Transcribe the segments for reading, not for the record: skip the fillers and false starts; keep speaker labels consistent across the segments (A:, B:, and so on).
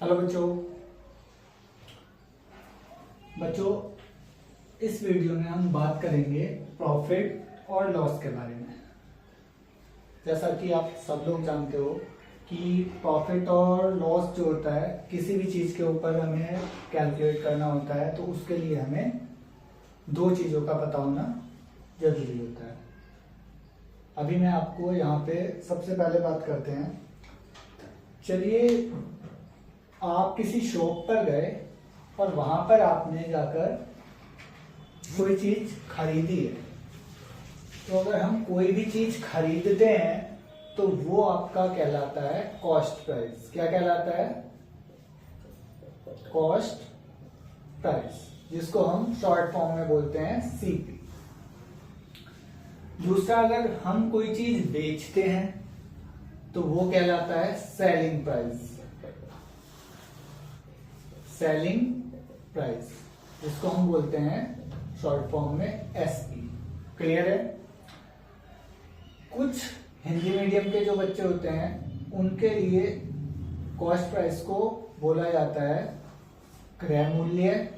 A: Hello बच्चों। इस video में हम बात करेंगे प्रॉफिट और लॉस के बारे में। जैसा कि आप सब लोग जानते हो कि प्रॉफिट और लॉस जो होता है किसी भी चीज़ के ऊपर हमें कैलकुलेट करना होता है, तो उसके लिए हमें दो चीज़ों का पता होना जरूरी होता है। अभी मैं आपको यहाँ पे सबसे पहले बात करते हैं। चलिए, आप किसी शॉप पर गए और वहां पर आपने जाकर कोई चीज खरीदी है। तो अगर हम कोई भी चीज खरीदते हैं तो वो आपका कहलाता है कॉस्ट प्राइस। क्या कहलाता है? कॉस्ट प्राइस, जिसको हम शॉर्ट फॉर्म में बोलते हैं सीपी। दूसरा, अगर हम कोई चीज बेचते हैं तो वो कहलाता है सेलिंग प्राइस। सेलिंग प्राइस, जिसको हम बोलते हैं शॉर्ट फॉर्म में एसपी। क्लियर है? कुछ हिंदी मीडियम के जो बच्चे होते हैं उनके लिए कॉस्ट प्राइस को बोला जाता है क्रय मूल्य,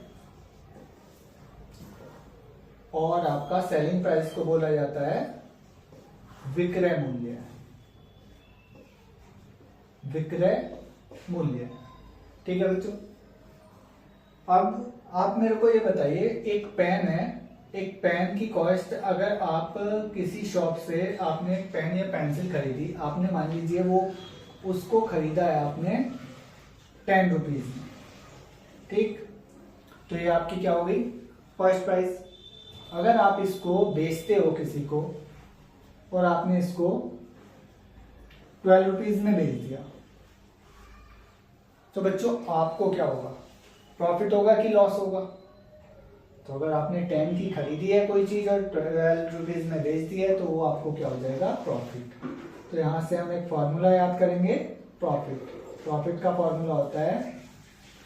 A: और आपका सेलिंग प्राइस को बोला जाता है विक्रय मूल्य। विक्रय मूल्य, ठीक है बच्चों। अब आप मेरे को ये बताइए, एक पेन है, एक पेन की कॉस्ट, अगर आप किसी शॉप से आपने एक पेन या पेंसिल खरीदी, आपने मान लीजिए वो उसको खरीदा है आपने 10 रुपीज में, ठीक, तो ये आपकी क्या हो गई? Cost price. अगर आप इसको बेचते हो किसी को और आपने इसको 12 रुपीज में बेच दिया, तो बच्चों आपको क्या होगा? प्रॉफिट होगा कि लॉस होगा? तो अगर आपने 10 की खरीदी है कोई चीज और 12 रुपीज में बेच दी है, तो वो आपको क्या हो जाएगा? प्रॉफिट। तो यहां से हम एक फॉर्मूला याद करेंगे, प्रॉफिट। प्रॉफिट का फॉर्मूला होता है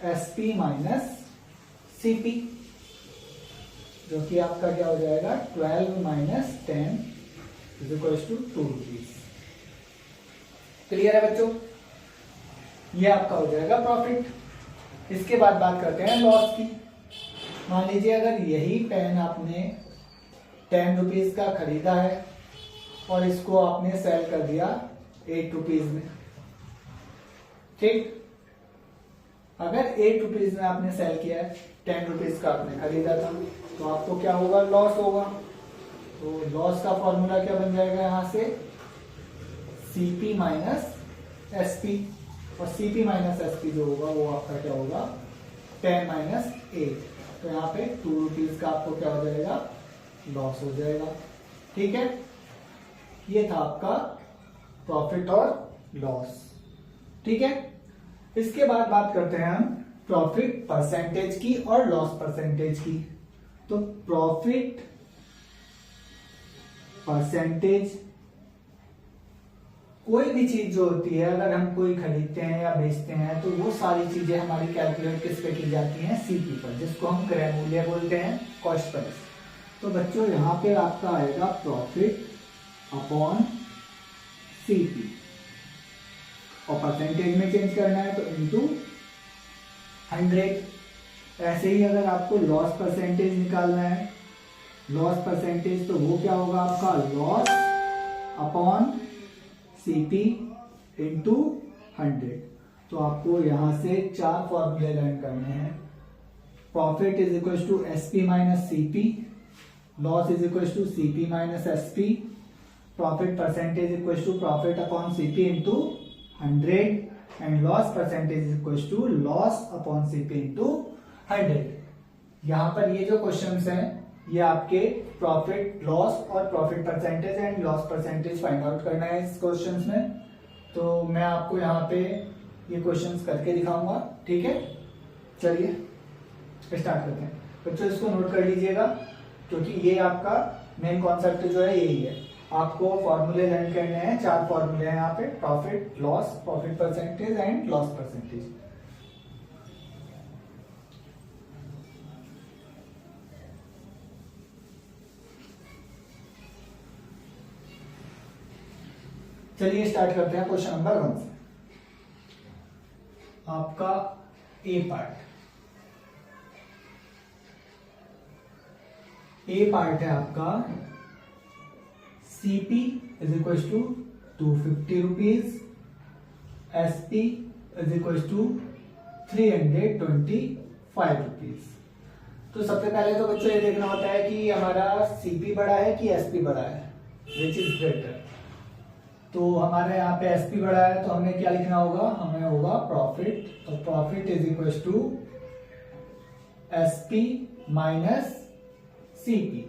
A: एसपी माइनस सीपी, जो कि आपका क्या हो जाएगा? 12 minus 10 is equals to 2 rupees. Clear है बच्चों? ये आपका हो जाएगा प्रॉफिट। इसके बाद बात करते हैं लॉस की। मान लीजिए अगर यही पेन आपने 10 रुपीज का खरीदा है और इसको आपने सेल कर दिया 8 रुपीज में, ठीक। अगर 8 रुपीज में आपने सेल किया है, 10 रुपीज का आपने खरीदा था, तो आपको क्या होगा? लॉस होगा। तो लॉस का फॉर्मूला क्या बन जाएगा यहां से? सीपी माइनस एसपी, और सीपी माइनस एसपी जो होगा वो आपका क्या होगा? 10 माइनस 8। तो यहाँ पे 2 रुपीज का आपको क्या हो जाएगा? लॉस हो जाएगा। ठीक है, ये था आपका प्रॉफिट और लॉस। ठीक है, इसके बाद बात करते हैं हम प्रॉफिट परसेंटेज की और लॉस परसेंटेज की। तो प्रॉफिट परसेंटेज, कोई भी चीज जो होती है, अगर हम कोई खरीदते हैं या बेचते हैं, तो वो सारी चीजें हमारी कैलकुलेट किस पे की जाती हैं? सीपी पर, जिसको हम क्रय मूल्य बोलते हैं, कॉस्ट प्राइस। तो बच्चों यहाँ पे आपका आएगा प्रॉफिट अपॉन सीपी, और परसेंटेज में चेंज करना है तो इनटू 100। ऐसे ही अगर आपको लॉस परसेंटेज निकालना है, लॉस परसेंटेज, तो वो क्या होगा आपका? Loss upon CP into 100। तो आपको यहां से 4 फॉर्मूले लर्न करने हैं। Profit is equal to SP minus CP, loss is equal to CP minus SP, profit percentage equal to profit upon CP into 100, and loss percentage is equal to loss upon CP into 100। यहां पर ये जो questions हैं, ये आपके profit loss और profit percentage and loss percentage find out करना है इस क्वेश्चंस में। तो मैं आपको यहाँ पे ये क्वेश्चंस करके दिखाऊंगा। ठीक है, चलिए स्टार्ट करते हैं। बच्चों इसको नोट कर लीजिएगा, क्योंकि ये आपका मेन कॉन्सेप्ट जो है यही है। आपको फॉर्मूले लर्न करने हैं, 4 फॉर्मूले हैं यहाँ पे, profit, loss, profit percentage and loss percentage. चलिए स्टार्ट करते हैं क्वेश्चन नंबर 1 से। आपका ए पार्ट, ए पार्ट है आपका CP is equal to 250 rupees, SP is equal to 325 rupees. तो सबसे पहले तो बच्चों ये देखना होता है कि हमारा सीपी बड़ा है कि एसपी बड़ा है, विच इज ग्रेटर। तो हमारे यहाँ पे एसपी बड़ा है तो हमें क्या लिखना होगा, हमें होगा प्रॉफिट। तो profit is equal to SP minus CP,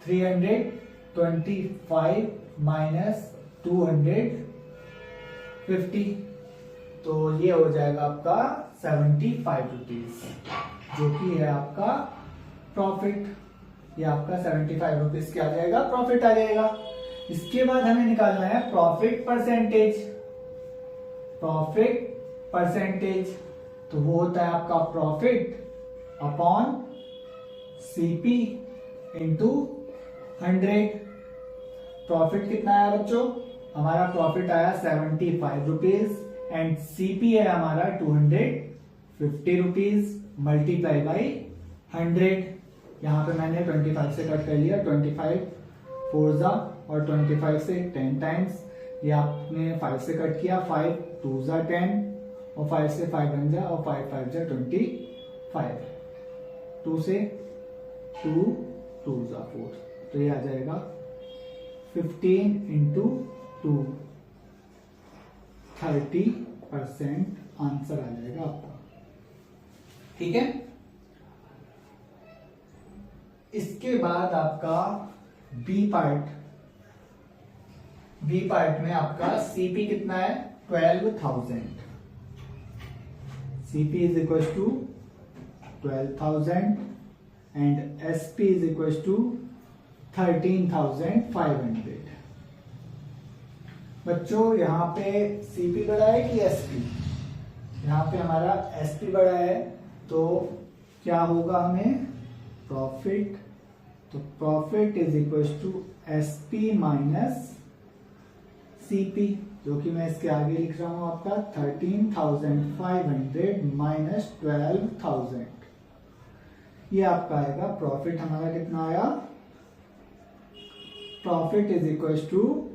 A: 325 minus 250, तो ये हो जाएगा आपका 75 रुपीज, जो कि है आपका प्रॉफिट। ये आपका 75 रुपीज क्या आ जाएगा, प्रॉफिट आ जाएगा। इसके बाद हमें निकालना है प्रॉफिट परसेंटेज। प्रॉफिट परसेंटेज तो वो होता है आपका profit upon CP into 100। Profit कितना आया बच्चों, हमारा प्रॉफिट आया 75 रुपीज एंड सीपी है हमारा 250 रुपीज मल्टीप्लाई बाई 100। यहाँ पे मैंने 25 से कट कर लिया, 25 4 जा और 25 से 10 टाइम्स, ये आपने 5 से कट किया, 5 2 जा 10 और 5 से 5 बन जा और 5 5 जा 25, 2 से 2 2 जा 4, तो ये आ जाएगा 15 इंटू 2, 30% आंसर आ जाएगा आपका। ठीक है, इसके बाद आपका बी पार्ट में आपका सीपी कितना है, 12,000। CP is equal to 12,000 and SP is equal to 13,500। बच्चों यहाँ पे सीपी बड़ा है कि एसपी, यहाँ पे हमारा एसपी बड़ा है, तो क्या होगा हमें प्रॉफिट, तो profit is equal to SP minus CP, जो कि मैं इसके आगे लिख रहा हूं आपका 13,500 माइनस 12,000। ये आपका आएगा प्रॉफिट, हमारा कितना आया, प्रॉफिट इज इक्वल टू